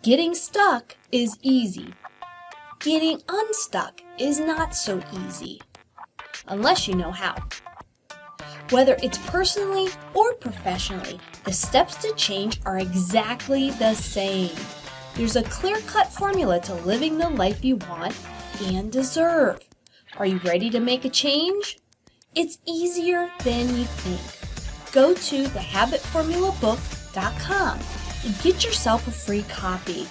Getting stuck is easy. Getting unstuck is not so easy, unless you know how. Whether it's personally or professionally, the steps to change are exactly the same. There's a clear-cut formula to living the life you want and deserve. Are you ready to make a change? It's easier than you think. Go to thehabitformulabook.com and get yourself a free copy.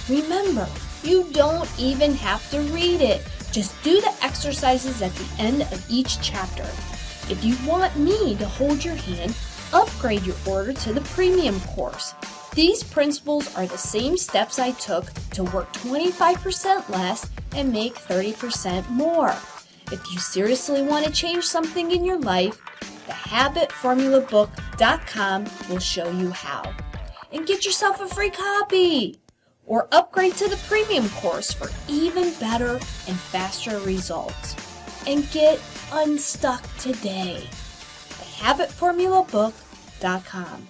Remember, you don't even have to read it. Just do the exercises at the end of each chapter. If you want me to hold your hand, upgrade your order to the premium course. These principles are the same steps I took to work 25% less and make 30% more. If you seriously want to change something in your life, thehabitformulabook.com will show you how. And get yourself a free copy or upgrade to the premium course for even better and faster results. And get unstuck today. thehabitformulabook.com.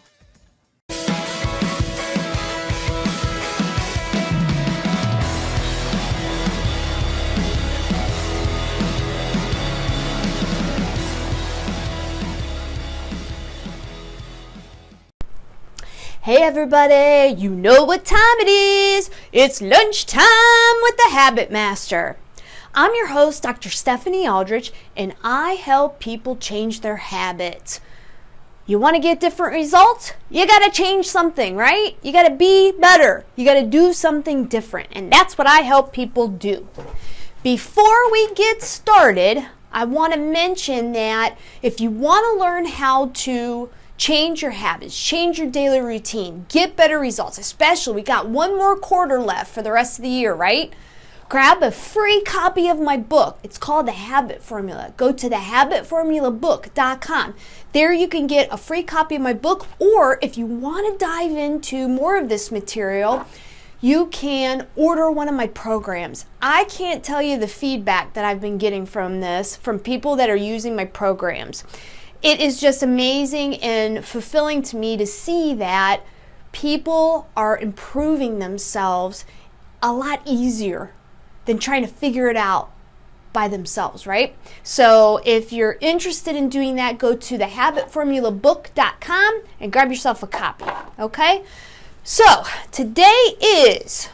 Hey everybody, you know what time it is. It's lunchtime with the Habit Master. I'm your host, Dr. Stephanie Aldrich, and I help people change their habits. You want to get different results? You got to change something, right? You got to be better. You got to do something different, and that's what I help people do. Before we get started, I want to mention that if you want to learn how to change your habits, change your daily routine, get better results, especially we got one more quarter left for the rest of the year, right? Grab a free copy of my book. It's called The Habit Formula. Go to thehabitformulabook.com. There you can get a free copy of my book, or if you want to dive into more of this material, you can order one of my programs. I can't tell you the feedback that I've been getting from this, from people that are using my programs. It is just amazing and fulfilling to me to see that people are improving themselves a lot easier than trying to figure it out by themselves, right? So if you're interested in doing that, go to thehabitformulabook.com and grab yourself a copy, okay? So today is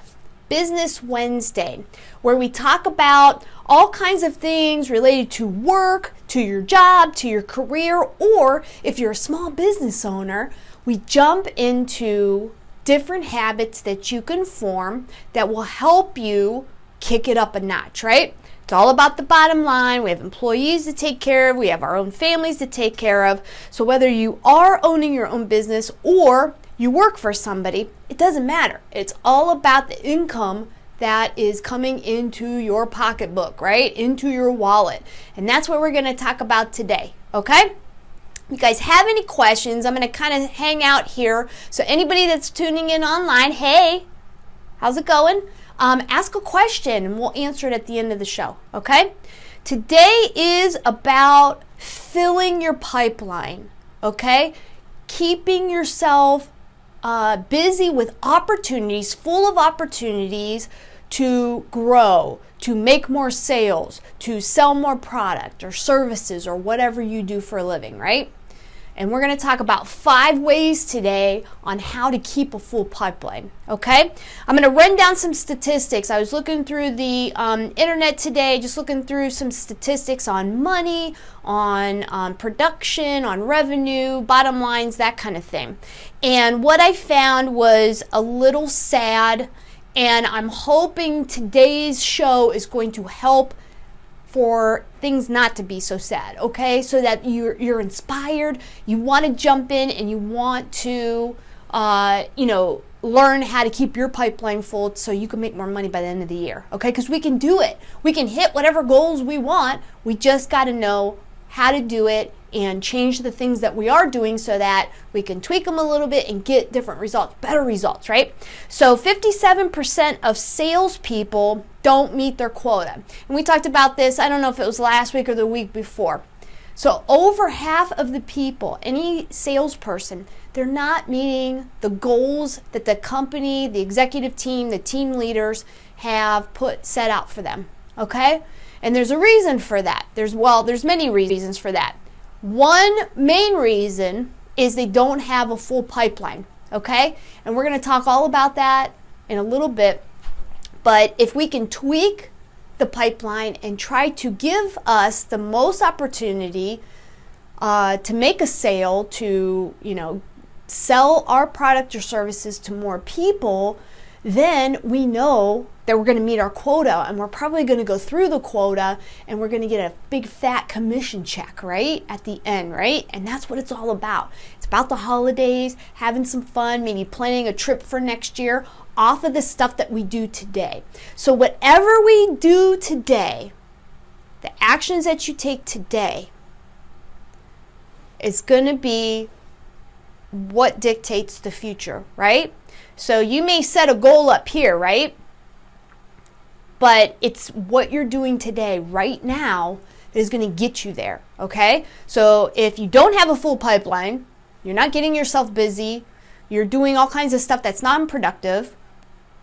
Business Wednesday, where we talk about all kinds of things related to work, to your job, to your career, or if you're a small business owner, we jump into different habits that you can form that will help you kick it up a notch, right? It's all about the bottom line. We have employees to take care of. We have our own families to take care of. So whether you are owning your own business or you work for somebody, it doesn't matter. It's all about the income that is coming into your pocketbook, right? Into your wallet. And that's what we're going to talk about today, okay? If you guys have any questions, I'm going to kind of hang out here. So anybody that's tuning in online, hey, how's it going? Ask a question and we'll answer it at the end of the show, okay? Today is about filling your pipeline, okay? Keeping yourself busy with opportunities, full of opportunities to grow, to make more sales, to sell more product or services or whatever you do for a living, right? And we're going to talk about 5 ways today on how to keep a full pipeline, okay? I'm going to run down some statistics. I was looking through the internet today, just looking through some statistics on money, on production, on revenue, bottom lines, that kind of thing. And what I found was a little sad, and I'm hoping today's show is going to help for things not to be so sad, okay? So that you're inspired, you want to jump in, and you want to, learn how to keep your pipeline full so you can make more money by the end of the year, okay? Because we can do it. We can hit whatever goals we want. We just got to know how to do it and change the things that we are doing so that we can tweak them a little bit and get different results, better results, right? So 57% of salespeople don't meet their quota. And we talked about this, I don't know if it was last week or the week before. So over half of the people, any salesperson they're not meeting the goals that the company, the executive team, the team leaders have set out for them, okay? And there's a reason for that. There's many reasons for that. One main reason is they don't have a full pipeline, okay? And we're going to talk all about that in a little bit. But if we can tweak the pipeline and try to give us the most opportunity to make a sale, to, sell our product or services to more people, then we know that we're going to meet our quota, and we're probably going to go through the quota, and we're going to get a big fat commission check, right, at the end, right? And that's what it's all about. It's about the holidays, having some fun, maybe planning a trip for next year off of the stuff that we do today. So whatever we do today, the actions that you take today is going to be what dictates the future, right? So you may set a goal up here, right? But it's what you're doing today, right now, that is going to get you there, okay? So if you don't have a full pipeline, you're not getting yourself busy, you're doing all kinds of stuff that's non-productive,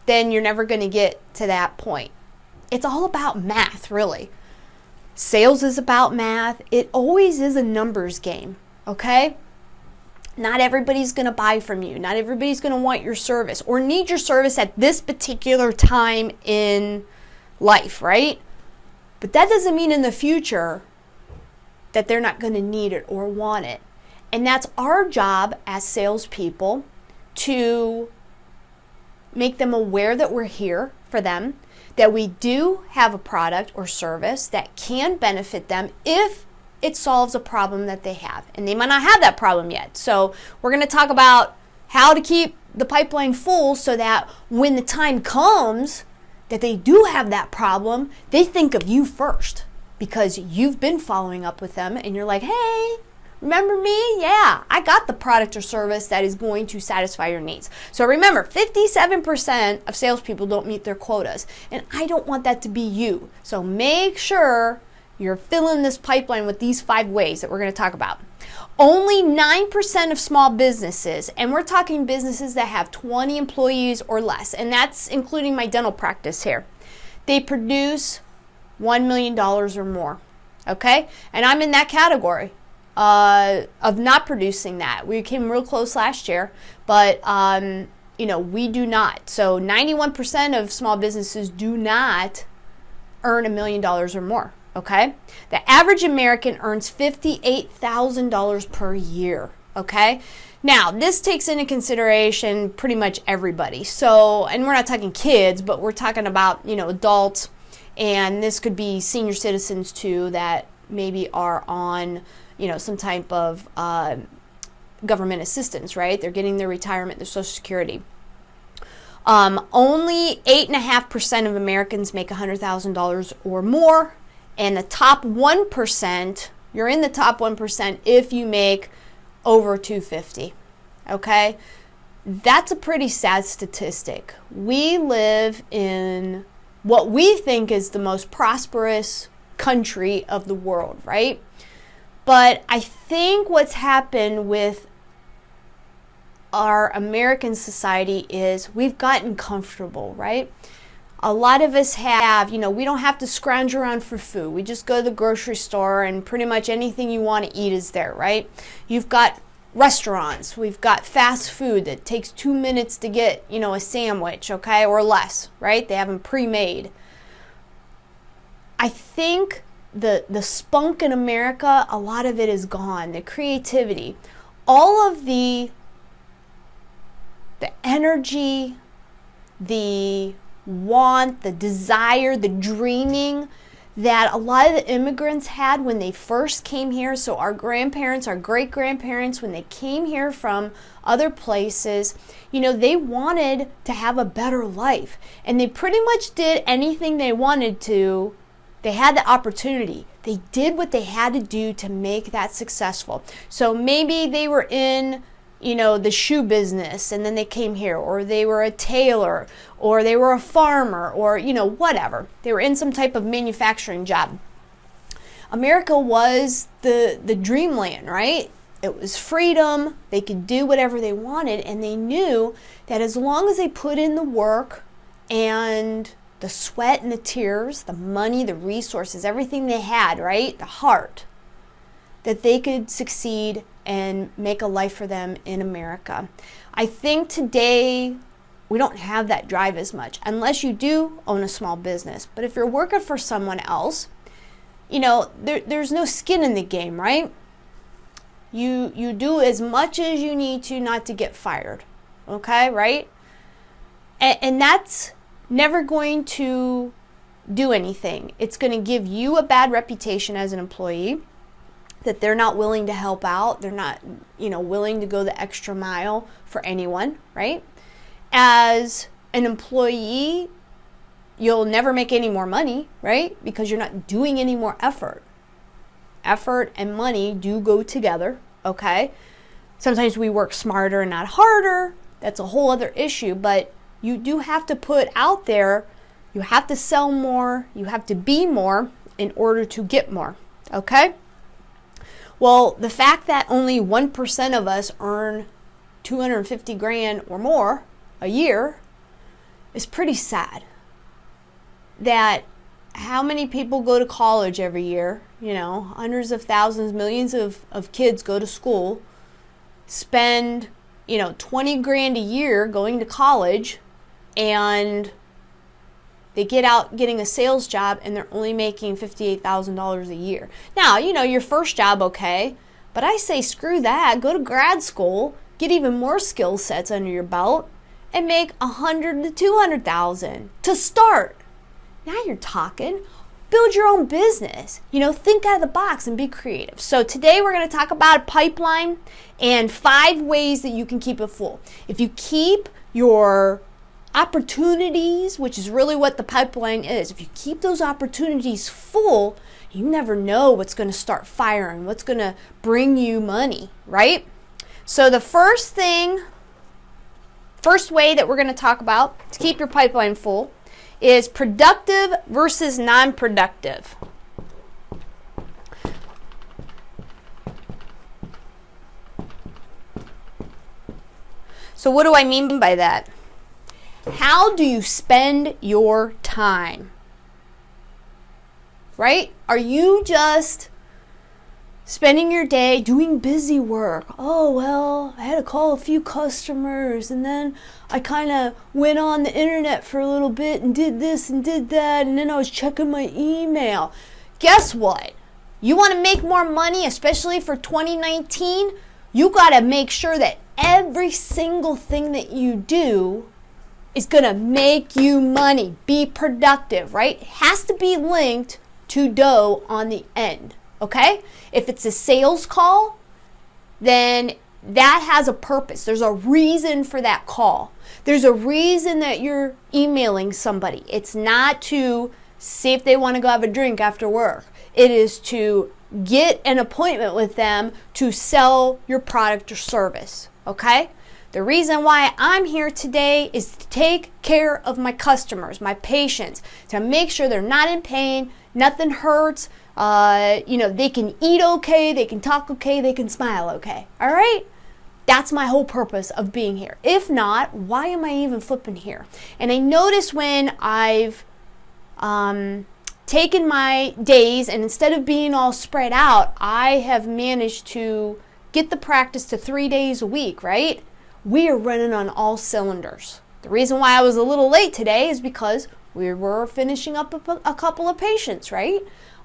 then you're never going to get to that point. It's all about math, really. Sales is about math. It always is a numbers game, okay? Not everybody's going to buy from you. Not everybody's going to want your service or need your service at this particular time in life, right? But that doesn't mean in the future that they're not going to need it or want it. And that's our job as salespeople, to make them aware that we're here for them, that we do have a product or service that can benefit them if it solves a problem that they have. And they might not have that problem yet. So we're going to talk about how to keep the pipeline full so that when the time comes that they do have that problem, they think of you first because you've been following up with them and you're like, hey, remember me? Yeah, I got the product or service that is going to satisfy your needs. So remember, 57% of salespeople don't meet their quotas. And I don't want that to be you. So make sure you're filling this pipeline with these 5 ways that we're going to talk about. Only 9% of small businesses, and we're talking businesses that have 20 employees or less, and that's including my dental practice here, they produce $1 million or more, okay? And I'm in that category of not producing that. We came real close last year, but we do not. So 91% of small businesses do not earn $1 million or more. Okay? The average American earns $58,000 per year. Okay? Now, this takes into consideration pretty much everybody. So, and we're not talking kids, but we're talking about, adults, and this could be senior citizens too that maybe are on, some type of government assistance, right? They're getting their retirement, their Social Security. Only 8.5% of Americans make $100,000 or more. And the top 1%, you're in the top 1% if you make over $250,000, okay? That's a pretty sad statistic. We live in what we think is the most prosperous country of the world, right? But I think what's happened with our American society is we've gotten comfortable, right? A lot of us have, we don't have to scrounge around for food. We just go to the grocery store and pretty much anything you want to eat is there, right? You've got restaurants. We've got fast food that takes 2 minutes to get, a sandwich, okay, or less, right? They have them pre-made. I think the spunk in America, a lot of it is gone. The creativity, all of the energy, the want, the desire, the dreaming that a lot of the immigrants had when they first came here. So our grandparents, our great-grandparents, when they came here from other places, they wanted to have a better life. And they pretty much did anything they wanted to. They had the opportunity. They did what they had to do to make that successful. So maybe they were in the shoe business and then they came here, or they were a tailor, or they were a farmer, or whatever. They were in some type of manufacturing job. America was the dreamland, right? It was freedom. They could do whatever they wanted, and they knew that as long as they put in the work and the sweat and the tears, the money, the resources, everything they had, right? The heart, that they could succeed and make a life for them in America. I think today we don't have that drive as much, unless you do own a small business. But if you're working for someone else, you know, there's no skin in the game, right? You do as much as you need to not to get fired, okay, right? And that's never going to do anything. It's going to give you a bad reputation as an employee, that they're not willing to help out. They're not, willing to go the extra mile for anyone, right? As an employee, you'll never make any more money, right? Because you're not doing any more effort. Effort and money do go together, okay? Sometimes we work smarter and not harder. That's a whole other issue, but you do have to put out there, you have to sell more, you have to be more in order to get more, okay? Well, the fact that only 1% of us earn $250,000 or more a year is pretty sad. That how many people go to college every year? Hundreds of thousands, millions of kids go to school, spend, $20,000 a year going to college, and they get out getting a sales job and they're only making $58,000 a year. Now, your first job, okay, but I say screw that. Go to grad school, get even more skill sets under your belt, and make $100,000 to $200,000 to start. Now you're talking. Build your own business. Think out of the box and be creative. So today we're going to talk about a pipeline and 5 ways that you can keep it full. If you keep your opportunities, which is really what the pipeline is, if you keep those opportunities full, you never know what's going to start firing, what's going to bring you money, right? So the first way that we're going to talk about to keep your pipeline full is productive versus non-productive. So what do I mean by that? How do you spend your time? Right? Are you just spending your day doing busy work? Oh, well, I had to call a few customers, and then I kind of went on the internet for a little bit and did this and did that, and then I was checking my email. Guess what? You want to make more money, especially for 2019? You got to make sure that every single thing that you do is going to make you money. Be productive, right? It has to be linked to dough on the end, okay? If it's a sales call, then that has a purpose. There's a reason for that call. There's a reason that you're emailing somebody. It's not to see if they want to go have a drink after work. It is to get an appointment with them to sell your product or service, okay? The reason why I'm here today is to take care of my customers, my patients, to make sure they're not in pain, nothing hurts, they can eat okay, they can talk okay, they can smile okay, all right? That's my whole purpose of being here. If not, why am I even flipping here? And I notice when I've taken my days, and instead of being all spread out, I have managed to get the practice to 3 days a week, right? We are running on all cylinders. The reason why I was a little late today is because we were finishing up a couple of patients, right?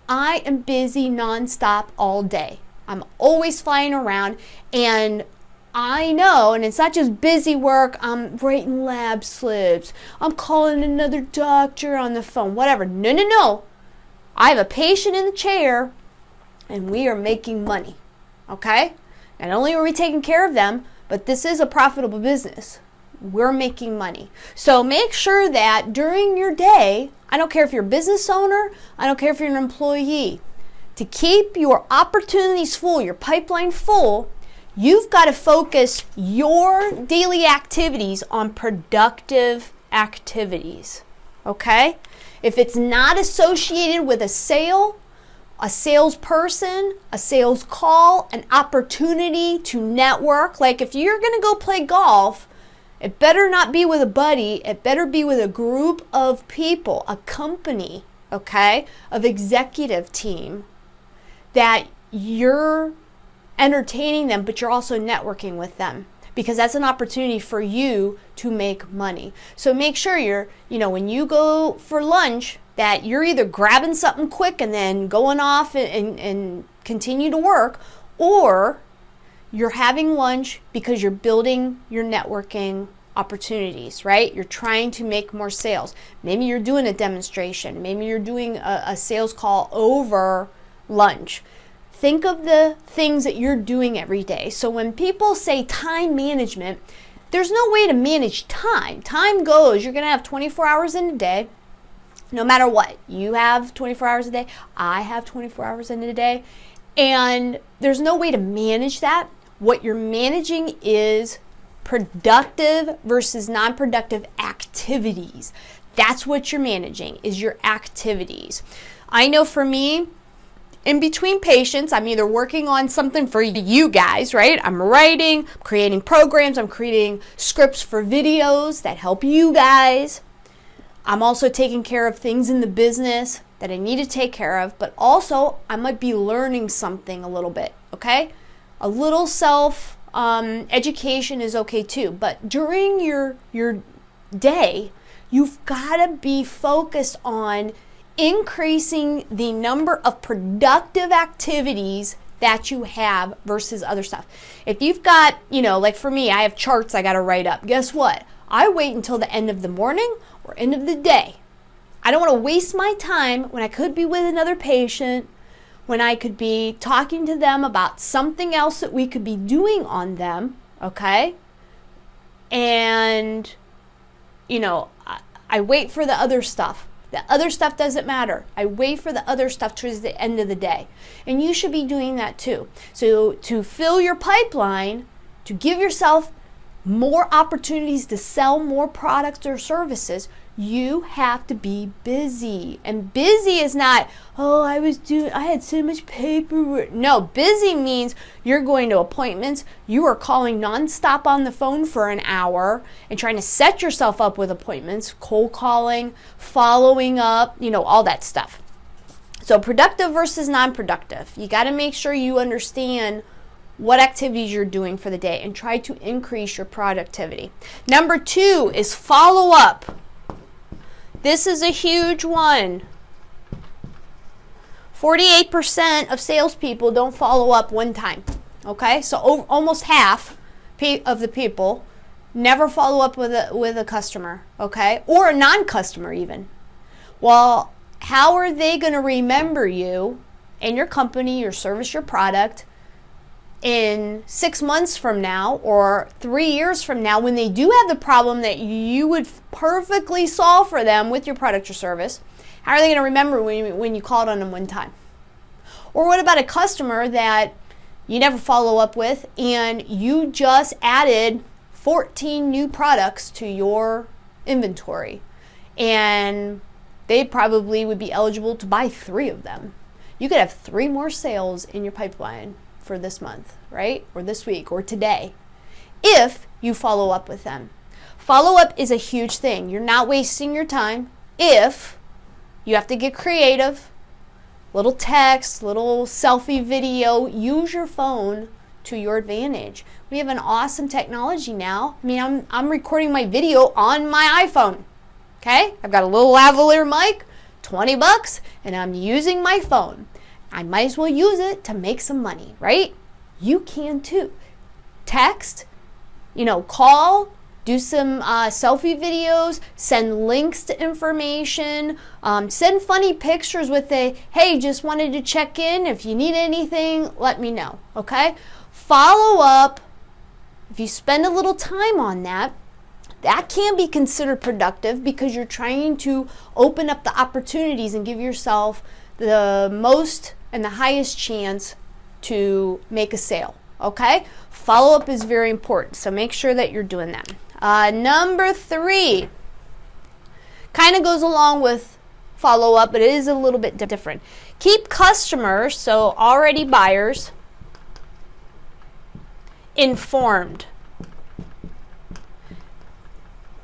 I am busy nonstop all day. I'm always flying around, and I know, and it's not just busy work, I'm writing lab slips, I'm calling another doctor on the phone, whatever. No. I have a patient in the chair, and we are making money, okay? Not only are we taking care of them, but this is a profitable business. We're making money. So make sure that during your day, I don't care if you're a business owner, I don't care if you're an employee, to keep your opportunities full, your pipeline full, you've got to focus your daily activities on productive activities, okay? If it's not associated with a sale, a salesperson, a sales call, an opportunity to network. Like if you're going to go play golf, it better not be with a buddy. It better be with a group of people, a company, okay, of executive team that you're entertaining them, but you're also networking with them, because that's an opportunity for you to make money. So make sure when you go for lunch, that you're either grabbing something quick and then going off and continue to work, or you're having lunch because you're building your networking opportunities, right? You're trying to make more sales. Maybe you're doing a demonstration. Maybe you're doing a sales call over lunch. Think of the things that you're doing every day. So when people say time management, there's no way to manage time. Time goes. You're going to have 24 hours in a day. No matter what, you have 24 hours a day, I have 24 hours in a day, and there's no way to manage that. What you're managing is productive versus non-productive activities. That's what you're managing, is your activities. I know for me, in between patients, I'm either working on something for you guys, right? I'm writing, creating programs, I'm creating scripts for videos that help you guys. I'm also taking care of things in the business that I need to take care of, but also I might be learning something a little bit, okay? A little self education is okay too, but during your day, you've got to be focused on increasing the number of productive activities that you have versus other stuff. If you've got, like for me, I have charts I got to write up. Guess what? I wait until the end of the morning or end of the day. I don't want to waste my time when I could be with another patient, when I could be talking to them about something else that we could be doing on them, okay? And, I wait for the other stuff. The other stuff doesn't matter. I wait for the other stuff towards the end of the day. And you should be doing that too. So to fill your pipeline, to give yourself more opportunities to sell more products or services, you have to be busy. And busy is not, I had so much paperwork. No, busy means you're going to appointments, you are calling nonstop on the phone for an hour and trying to set yourself up with appointments, cold calling, following up, all that stuff. So productive versus non-productive. You got to make sure you understand what activities you're doing for the day and try to increase your productivity. Number 2 is follow up. This is a huge one. 48% of salespeople don't follow up one time. Okay, so almost half of the people never follow up with a customer, okay, or a non-customer even. Well, how are they going to remember you and your company, your service, your product in 6 months from now or 3 years from now, when they do have the problem that you would perfectly solve for them with your product or service? How are they going to remember when you called on them one time? Or what about a customer that you never follow up with and you just added 14 new products to your inventory, and they probably would be eligible to buy 3 of them? You could have 3 more sales in your pipeline for this month, right? Or this week or today, if you follow up with them. Follow up is a huge thing. You're not wasting your time if you have to get creative. Little text, little selfie video. Use your phone to your advantage. We have an awesome technology now. I mean, I'm recording my video on my iPhone. Okay? I've got a little lavalier mic, $20, and I'm using my phone. I might as well use it to make some money, right? You can too. Text, call, do some selfie videos, send links to information, send funny pictures with hey, just wanted to check in. If you need anything, let me know, okay? Follow up. If you spend a little time on that can be considered productive because you're trying to open up the opportunities and give yourself the most and the highest chance to make a sale, okay? Follow-up is very important, so make sure that you're doing that. Number 3 kind of goes along with follow up, but it is a little bit different. Keep customers, so already buyers, informed.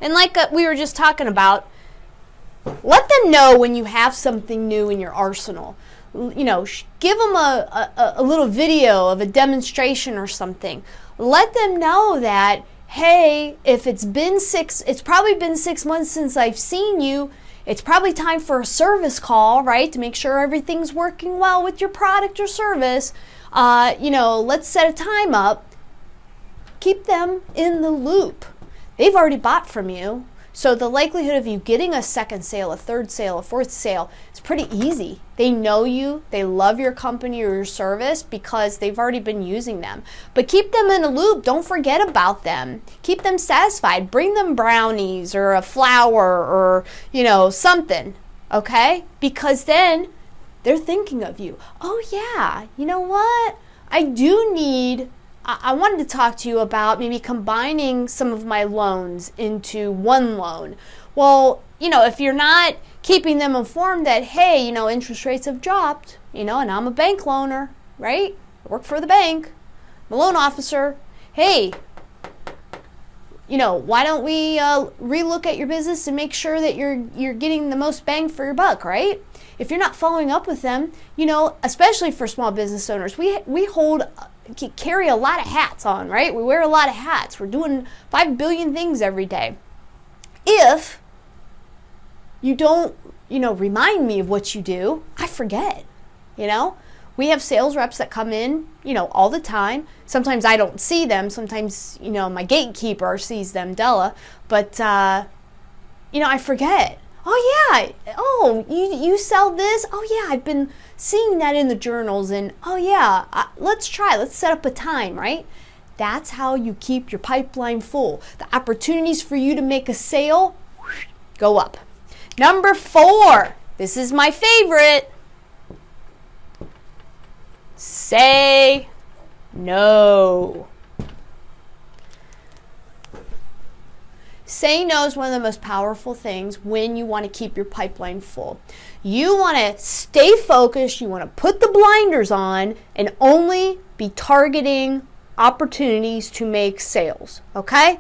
And like we were just talking about, let them know when you have something new in your arsenal. You know, give them a little video of a demonstration or something. Let them know that, hey, if it's probably been 6 months since I've seen you, it's probably time for a service call, right? To make sure everything's working well with your product or service. You know, let's set a time up. Keep them in the loop. They've already bought from you. So the likelihood of you getting a second sale, a third sale, a fourth sale, is pretty easy. They know you, they love your company or your service because they've already been using them. But keep them in a loop. Don't forget about them. Keep them satisfied. Bring them brownies or a flower or, you know, something, okay? Because then they're thinking of you. Oh yeah, you know what? I wanted to talk to you about maybe combining some of my loans into one loan. Well, you know, if you're not keeping them informed that, hey, you know, interest rates have dropped, you know, and I'm a bank loaner, right? I work for the bank. I'm a loan officer. Hey, you know, why don't we relook at your business and make sure that you're getting the most bang for your buck, right? If you're not following up with them, you know, especially for small business owners, we carry a lot of hats on, right? We wear a lot of hats. We're doing 5 billion things every day. If you don't, you know, remind me of what you do, I forget, you know? We have sales reps that come in, you know, all the time. Sometimes I don't see them. Sometimes, you know, my gatekeeper sees them, Della. But, you know, I forget. Oh, yeah. Oh, you sell this? Oh, yeah. I've been seeing that in the journals. And, oh, yeah. Let's set up a time, right? That's how you keep your pipeline full. The opportunities for you to make a sale go up. Number 4. This is my favorite. Say no. Saying no is one of the most powerful things when you want to keep your pipeline full. You want to stay focused, you want to put the blinders on and only be targeting opportunities to make sales, okay?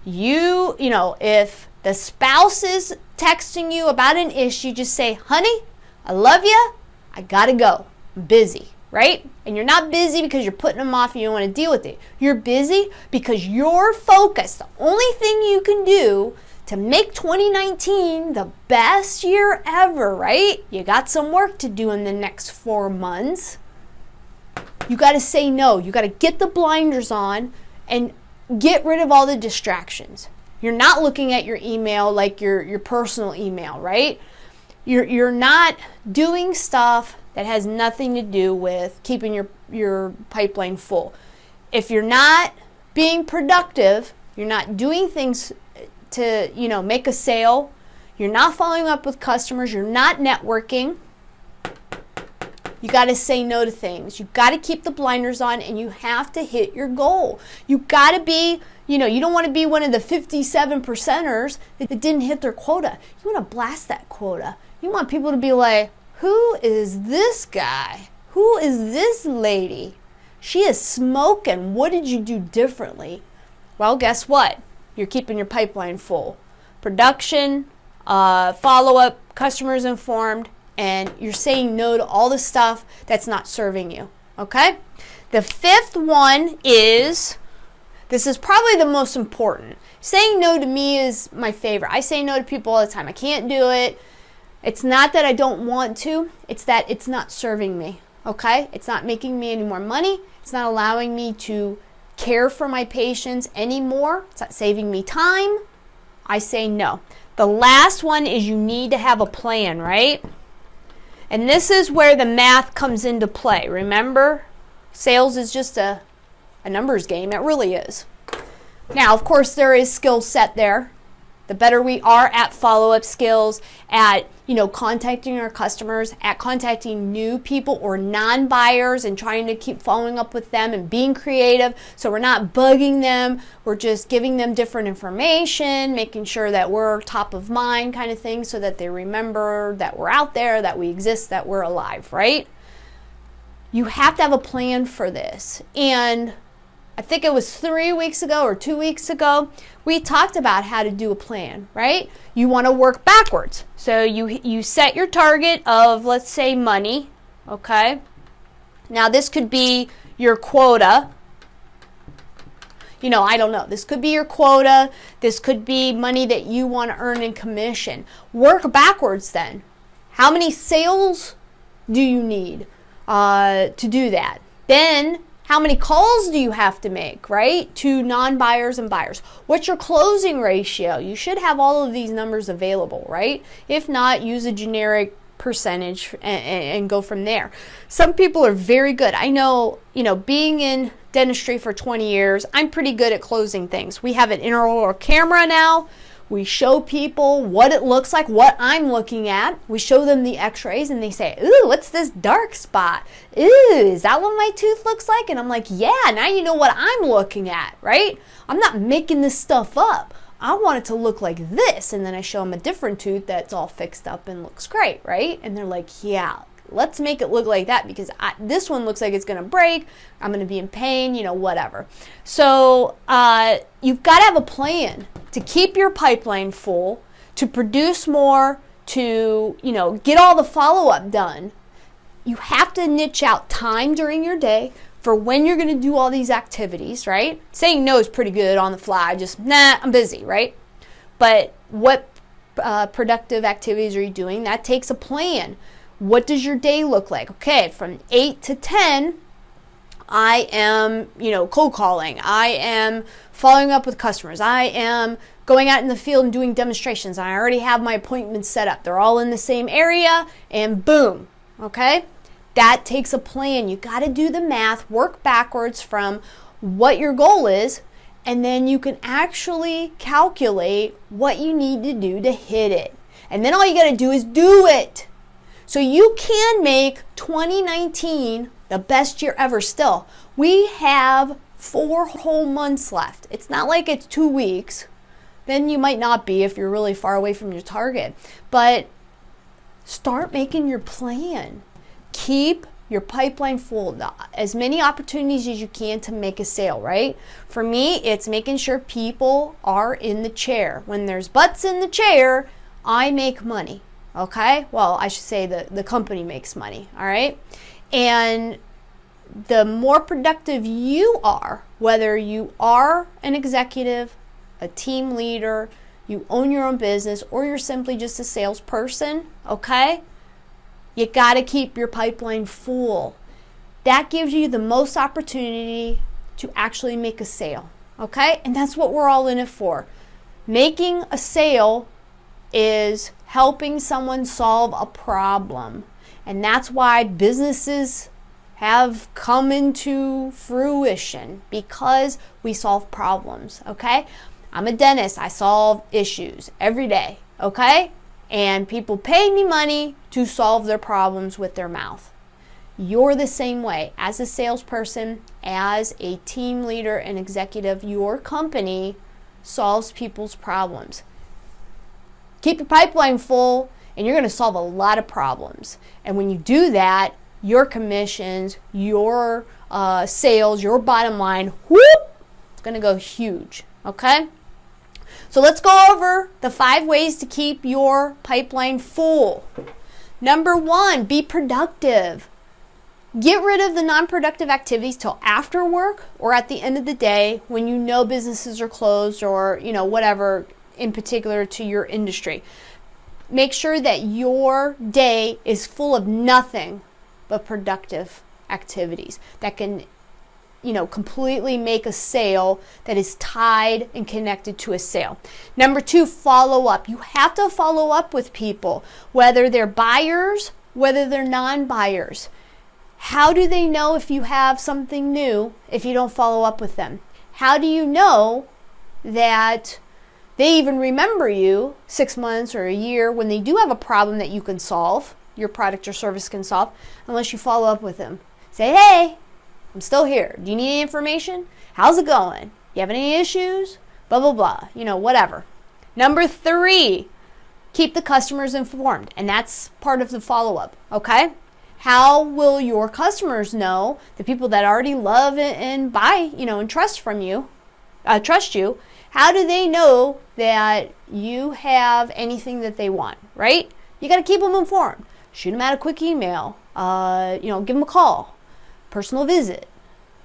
You know, if the spouse is texting you about an issue, just say, honey, I love you, I gotta go, I'm busy. Right? And you're not busy because you're putting them off and you don't want to deal with it. You're busy because you're focused. The only thing you can do to make 2019 the best year ever, right? You got some work to do in the next 4 months. You got to say no. You got to get the blinders on and get rid of all the distractions. You're not looking at your email like your personal email, right? You're not doing stuff that has nothing to do with keeping your pipeline full. If you're not being productive, you're not doing things to, you know, make a sale, you're not following up with customers, you're not networking, you got to say no to things. You got to keep the blinders on and you have to hit your goal. You got to be, you know, you don't want to be one of the 57%ers that didn't hit their quota. You want to blast that quota. You want people to be like, who is this guy? Who is this lady? She is smoking. What did you do differently? Well, guess what? You're keeping your pipeline full. Production, follow-up, customers informed, and you're saying no to all the stuff that's not serving you, okay? The 5th one is, this is probably the most important. Saying no to me is my favorite. I say no to people all the time. I can't do it. It's not that I don't want to, it's that it's not serving me, okay? It's not making me any more money. It's not allowing me to care for my patients anymore. It's not saving me time. I say no. The last one is you need to have a plan, right? And this is where the math comes into play. Remember, sales is just a numbers game. It really is. Now, of course, there is skill set there. the better we are at follow-up skills, at contacting our customers, at contacting new people or non-buyers and trying to keep following up with them and being creative. So we're not bugging them, we're just giving them different information, making sure that we're top of mind kind of thing, so that they remember that we're out there, that we exist, that we're alive, right? You have to have a plan for this. And I think it was 3 weeks ago or 2 weeks ago, we talked about how to do a plan, right? You want to work backwards. So you set your target of, let's say, money, okay? Now this could be your quota. I don't know. This could be your quota. This could be money that you want to earn in commission. Work backwards then. How many sales do you need to do that? Then how many calls do you have to make, right, to non-buyers and buyers? What's your closing ratio? You should have all of these numbers available, right? If not, use a generic percentage and go from there. Some people are very good. I know, being in dentistry for 20 years, I'm pretty good at closing things. We have an intraoral camera now. We show people what it looks like, what I'm looking at. We show them the x-rays and they say, ooh, what's this dark spot? Ooh, is that what my tooth looks like? And I'm like, yeah, now you know what I'm looking at, right? I'm not making this stuff up. I want it to look like this. And then I show them a different tooth that's all fixed up and looks great, right? And they're like, yeah, let's make it look like that because this one looks like it's going to break. I'm going to be in pain, whatever. So you've got to have a plan to keep your pipeline full, to produce more, to, get all the follow-up done. You have to niche out time during your day for when you're going to do all these activities, right? Saying no is pretty good on the fly. Just, I'm busy, right? But what productive activities are you doing? That takes a plan. What does your day look like? Okay, from 8 to 10, I am, cold calling. I am following up with customers. I am going out in the field and doing demonstrations. I already have my appointments set up. They're all in the same area, and boom, okay? That takes a plan. You got to do the math, work backwards from what your goal is, and then you can actually calculate what you need to do to hit it. And then all you got to do is do it. So you can make 2019 the best year ever still. We have 4 whole months left. It's not like it's 2 weeks. Then you might not be if you're really far away from your target. But start making your plan. Keep your pipeline full. As many opportunities as you can to make a sale, right? For me, it's making sure people are in the chair. When there's butts in the chair, I make money. Okay? Well, I should say the company makes money. All right? And the more productive you are, whether you are an executive, a team leader, you own your own business, or you're simply just a salesperson, okay? You got to keep your pipeline full. That gives you the most opportunity to actually make a sale, okay? And that's what we're all in it for. Making a sale is helping someone solve a problem. And that's why businesses have come into fruition, because we solve problems, okay? I'm a dentist. I solve issues every day, okay? And people pay me money to solve their problems with their mouth. You're the same way. As a salesperson, as a team leader and executive, your company solves people's problems. Keep your pipeline full, and you're going to solve a lot of problems. And when you do that, your commissions, your sales, your bottom line, whoop, it's going to go huge, okay? So let's go over the 5 ways to keep your pipeline full. Number 1, be productive. Get rid of the non-productive activities till after work or at the end of the day when you know businesses are closed, or whatever in particular to your industry. Make sure that your day is full of nothing but productive activities that can completely make a sale, that is tied and connected to a sale. Number 2, follow up. You have to follow up with people, whether they're buyers, whether they're non-buyers. How do they know if you have something new if you don't follow up with them? How do you know that They even remember you 6 months or a year when they do have a problem that you can solve, your product or service can solve, unless you follow up with them. Say, hey, I'm still here. Do you need any information? How's it going? You have any issues? Blah, blah, blah. Whatever. Number 3, keep the customers informed. And that's part of the follow-up, okay? How will your customers know, the people that already love and buy, and trust you, how do they know that you have anything that they want, right? You got to keep them informed. Shoot them out a quick email, give them a call, personal visit,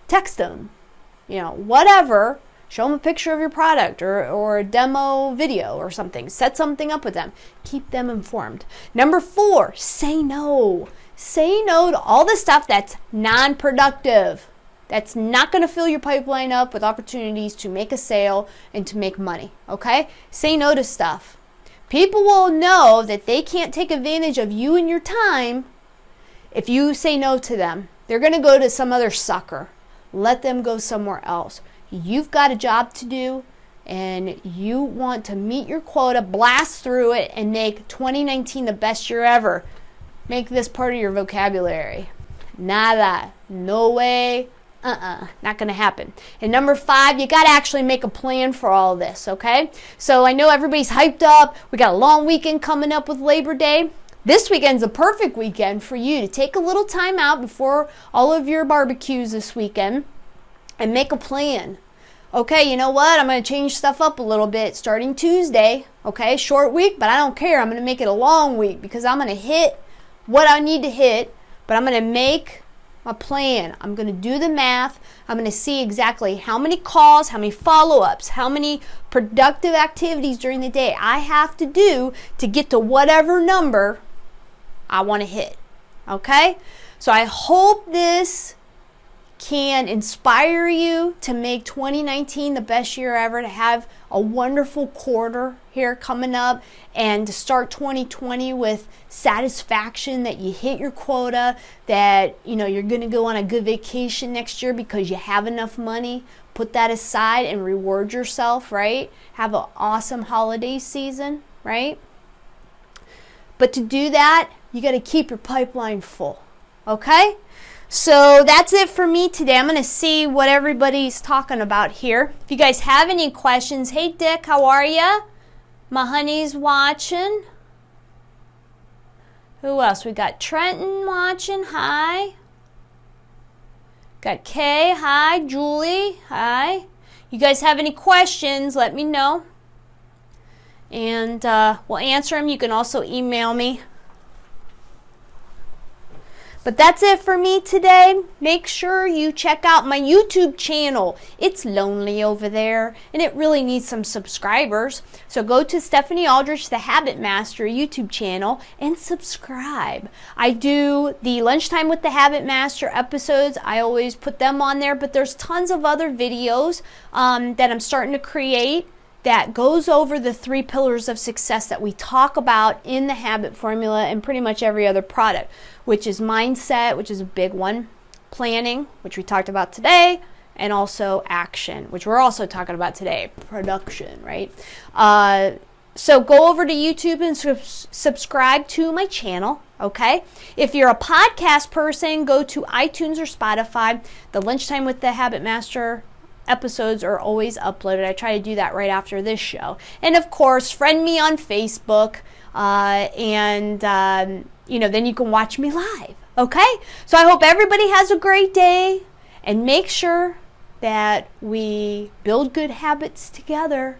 text them, whatever. Show them a picture of your product or a demo video or something. Set something up with them. Keep them informed. Number 4, say no. Say no to all the stuff that's non-productive. That's not going to fill your pipeline up with opportunities to make a sale and to make money, okay? Say no to stuff. People will know that they can't take advantage of you and your time if you say no to them. They're going to go to some other sucker. Let them go somewhere else. You've got a job to do, and you want to meet your quota, blast through it, and make 2019 the best year ever. Make this part of your vocabulary. Nada. No way. Not going to happen. And number 5, you got to actually make a plan for all this, okay? So I know everybody's hyped up. We got a long weekend coming up with Labor Day. This weekend's a perfect weekend for you to take a little time out before all of your barbecues this weekend and make a plan. Okay, you know what? I'm going to change stuff up a little bit starting Tuesday. Okay, short week, but I don't care. I'm going to make it a long week because I'm going to hit what I need to hit, but I'm going to make a plan. I'm going to do the math. I'm going to see exactly how many calls, how many follow-ups, how many productive activities during the day I have to do to get to whatever number I want to hit. Okay? So I hope this can inspire you to make 2019 the best year ever, to have a wonderful quarter here coming up, and to start 2020 with satisfaction that you hit your quota, that you're going to go on a good vacation next year because you have enough money. Put that aside and reward yourself, right? Have an awesome holiday season, right? But to do that, you got to keep your pipeline full, okay? So that's it for me today. I'm going to see what everybody's talking about here. If you guys have any questions, hey Dick, how are ya? My honey's watching. Who else? We got Trenton watching. Hi. Got Kay. Hi. Julie. Hi. You guys have any questions, let me know. And we'll answer them. You can also email me. But that's it for me today. Make sure you check out my YouTube channel. It's lonely over there, and it really needs some subscribers. So go to Stephanie Aldrich, the Habit Master YouTube channel, and subscribe. I do the Lunchtime with the Habit Master episodes. I always put them on there, but there's tons of other videos that I'm starting to create that goes over the 3 pillars of success that we talk about in the habit formula and pretty much every other product, which is mindset, which is a big one, planning, which we talked about today, and also action, which we're also talking about today, production, right? So go over to YouTube and subscribe to my channel, okay? If you're a podcast person, go to iTunes or Spotify. The Lunchtime with the Habit Master episodes are always uploaded. I try to do that right after this show. And of course, friend me on Facebook, and then you can watch me live. Okay? So I hope everybody has a great day, and make sure that we build good habits together.